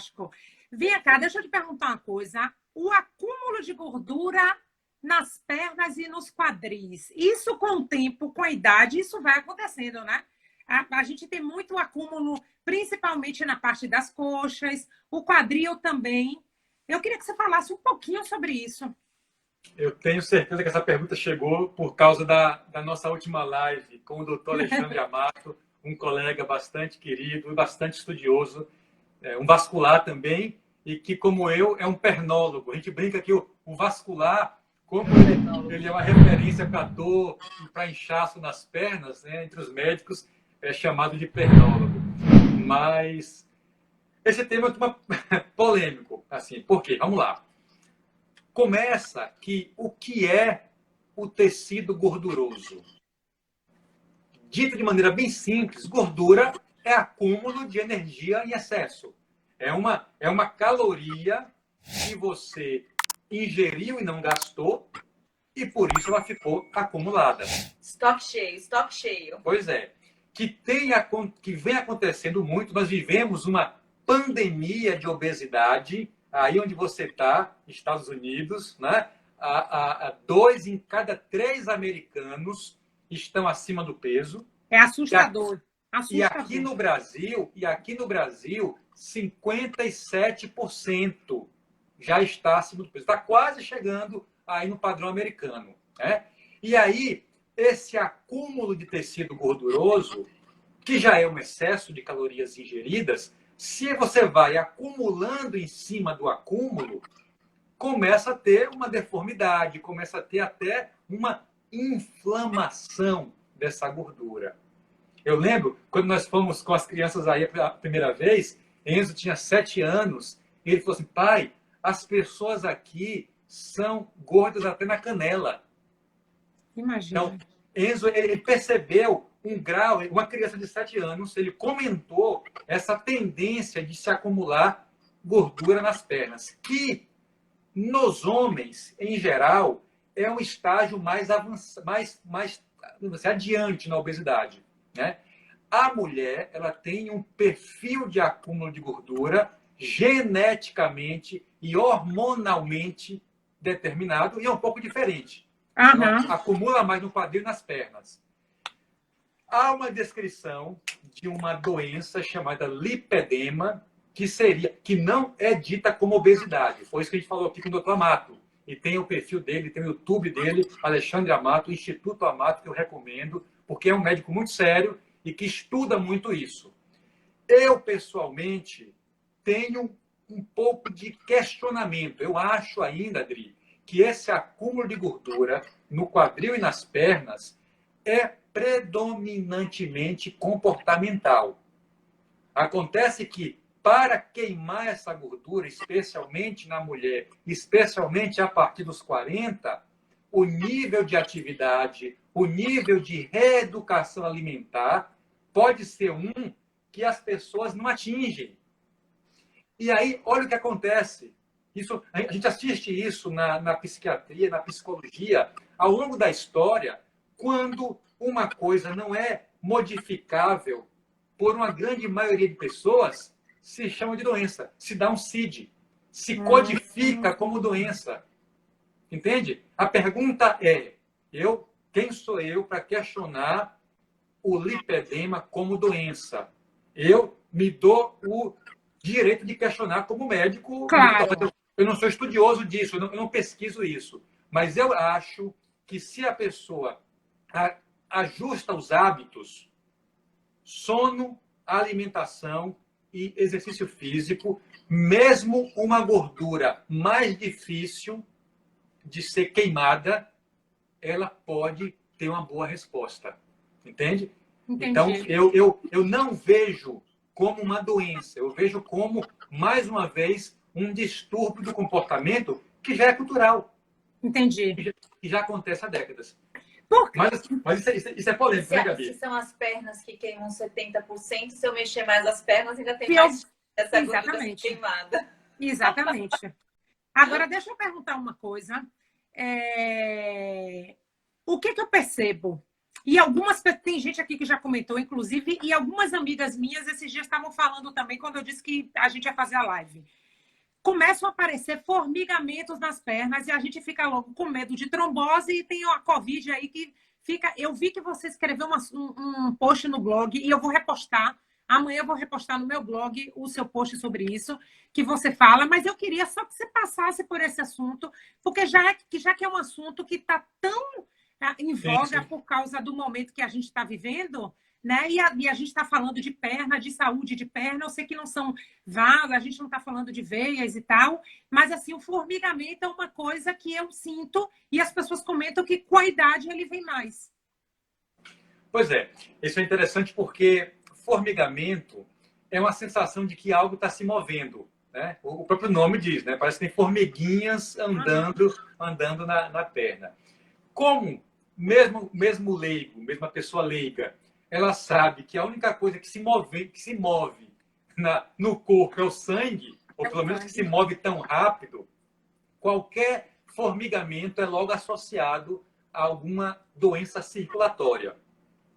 fantástico. Vem cá, deixa eu te perguntar uma coisa. O acúmulo de gordura nas pernas e nos quadris, isso com o tempo, com a idade, isso vai acontecendo, né? A gente tem muito acúmulo, principalmente na parte das coxas, o quadril também. Eu queria que você falasse um pouquinho sobre isso. Eu tenho certeza que essa pergunta chegou por causa da nossa última live com o doutor Alexandre Amato, um colega bastante querido e bastante estudioso, um vascular também, e que, como eu, é um pernólogo. A gente brinca que o vascular, como ele é uma referência para dor e para inchaço nas pernas, né, entre os médicos, é chamado de pernólogo. Mas esse tema é um tema polêmico. Assim, por quê? Vamos lá. Começa que o que é o tecido gorduroso? Dito de maneira bem simples, gordura é acúmulo de energia em excesso. É uma caloria que você ingeriu e não gastou, e por isso ela ficou acumulada. Estoque cheio, estoque cheio. Pois é. Que vem acontecendo muito, nós vivemos uma pandemia de obesidade, aí onde você está, Estados Unidos, né? 2 em cada 3 americanos estão acima do peso. É assustador. E aqui no Brasil, 57% já está acima do peso. Está quase chegando aí no padrão americano, né? E aí, esse acúmulo de tecido gorduroso, que já é um excesso de calorias ingeridas, se você vai acumulando em cima do acúmulo, começa a ter uma deformidade, começa a ter até uma inflamação dessa gordura. Eu lembro, quando nós fomos com as crianças aí pela primeira vez, Enzo tinha 7 anos, e ele falou assim, pai, as pessoas aqui são gordas até na canela. Imagina. Então, Enzo, ele percebeu um grau, uma criança de 7 anos, ele comentou essa tendência de se acumular gordura nas pernas, que nos homens, em geral, é um estágio mais avançado, mais adiante na obesidade, né? A mulher, ela tem um perfil de acúmulo de gordura geneticamente e hormonalmente determinado e é um pouco diferente. Ela acumula mais no quadril e nas pernas. Há uma descrição de uma doença chamada lipedema, que não é dita como obesidade. Foi isso que a gente falou aqui com o Dr. Amato. E tem o perfil dele, tem o YouTube dele, Alexandre Amato, Instituto Amato, que eu recomendo, porque é um médico muito sério e que estuda muito isso. Eu, pessoalmente, tenho um pouco de questionamento. Eu acho ainda, Adri, que esse acúmulo de gordura no quadril e nas pernas é predominantemente comportamental. Acontece que, para queimar essa gordura, especialmente na mulher, especialmente a partir dos 40, o nível de atividade, o nível de reeducação alimentar pode ser um que as pessoas não atingem. E aí, olha o que acontece. A gente assiste isso na psiquiatria, na psicologia, ao longo da história, quando uma coisa não é modificável por uma grande maioria de pessoas, se chama de doença, se dá um CID, se codifica como doença. Entende? A pergunta é, quem sou eu para questionar o lipedema como doença? Eu me dou o direito de questionar como médico. Claro. Eu não sou estudioso disso, eu não pesquiso isso. Mas eu acho que se a pessoa ajusta os hábitos, sono, alimentação e exercício físico, mesmo uma gordura mais difícil de ser queimada, ela pode ter uma boa resposta. Entende? Entendi. Então, eu não vejo como uma doença, eu vejo como, mais uma vez, um distúrbio do comportamento que já é cultural. Entendi. Que já acontece há décadas. Por quê? Mas isso é polêmico, né, Gabi? Se são as pernas que queimam 70%, se eu mexer mais as pernas, ainda tem mais essa gordura queimada. Exatamente. Agora, deixa eu perguntar uma coisa. O que eu percebo? E tem gente aqui que já comentou, inclusive, e algumas amigas minhas esses dias estavam falando também, quando eu disse que a gente ia fazer a live. Começam a aparecer formigamentos nas pernas e a gente fica logo com medo de trombose e tem a Covid aí que fica... Eu vi que você escreveu um post no blog e eu vou repostar. Amanhã eu vou repostar no meu blog o seu post sobre isso, que você fala, mas eu queria só que você passasse por esse assunto, porque já que é um assunto que está tão em voga por causa do momento que a gente está vivendo, né? E a gente está falando de perna, de saúde de perna. Eu sei que não são vasos, a gente não está falando de veias e tal, mas assim, o formigamento é uma coisa que eu sinto e as pessoas comentam que com a idade ele vem mais. Pois é, isso é interessante porque formigamento é uma sensação de que algo está se movendo, né? O próprio nome diz, né? Parece que tem formiguinhas andando na perna. Como mesmo leigo, mesmo a pessoa leiga, ela sabe que a única coisa que se move no corpo é o sangue, ou pelo menos que se move tão rápido, qualquer formigamento é logo associado a alguma doença circulatória.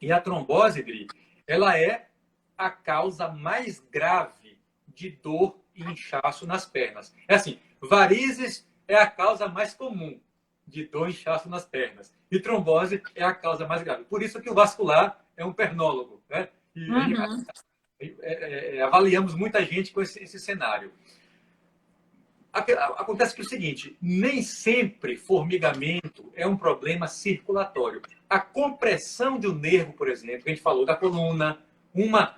E a trombose, Dri, ela é a causa mais grave de dor e inchaço nas pernas. É assim, varizes é a causa mais comum de dor e inchaço nas pernas. E trombose é a causa mais grave. Por isso que o vascular é um pernólogo, né? E avaliamos muita gente com esse cenário. Acontece que é o seguinte, nem sempre formigamento é um problema circulatório. A compressão de um nervo, por exemplo, que a gente falou da coluna,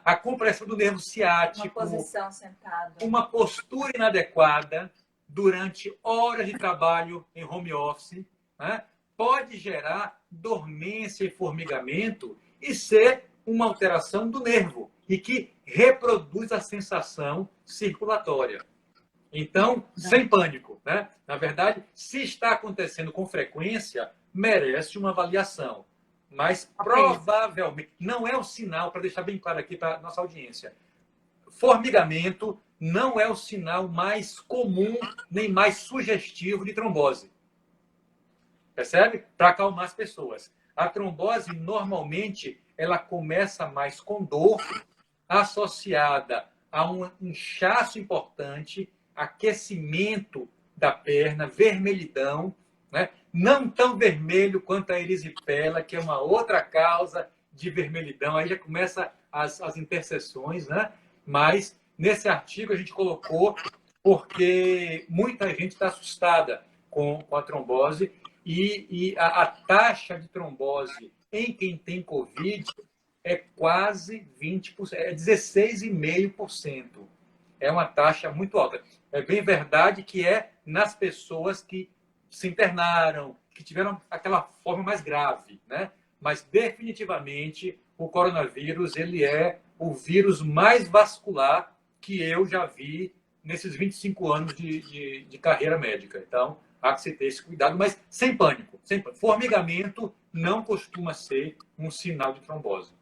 a compressão do nervo ciático, uma posição sentada, uma postura inadequada durante horas de trabalho em home office, né, pode gerar dormência e formigamento e ser uma alteração do nervo e que reproduz a sensação circulatória. Então, sem pânico, né? Na verdade, se está acontecendo com frequência, merece uma avaliação. Mas provavelmente não é o sinal, para deixar bem claro aqui para a nossa audiência. Formigamento não é o sinal mais comum nem mais sugestivo de trombose. Percebe? Para acalmar as pessoas. A trombose, normalmente, ela começa mais com dor, associada a um inchaço importante, aquecimento da perna, vermelhidão, né? Não tão vermelho quanto a erisipela, que é uma outra causa de vermelhidão. Aí já começa as interseções, né? Mas nesse artigo a gente colocou porque muita gente está assustada com a trombose e a taxa de trombose em quem tem Covid é quase 20%, é 16,5%. É uma taxa muito alta. É bem verdade que é nas pessoas que se internaram, que tiveram aquela forma mais grave, né? Mas definitivamente o coronavírus ele é o vírus mais vascular que eu já vi nesses 25 anos de carreira médica. Então, há que se ter esse cuidado, mas sem pânico. Formigamento não costuma ser um sinal de trombose.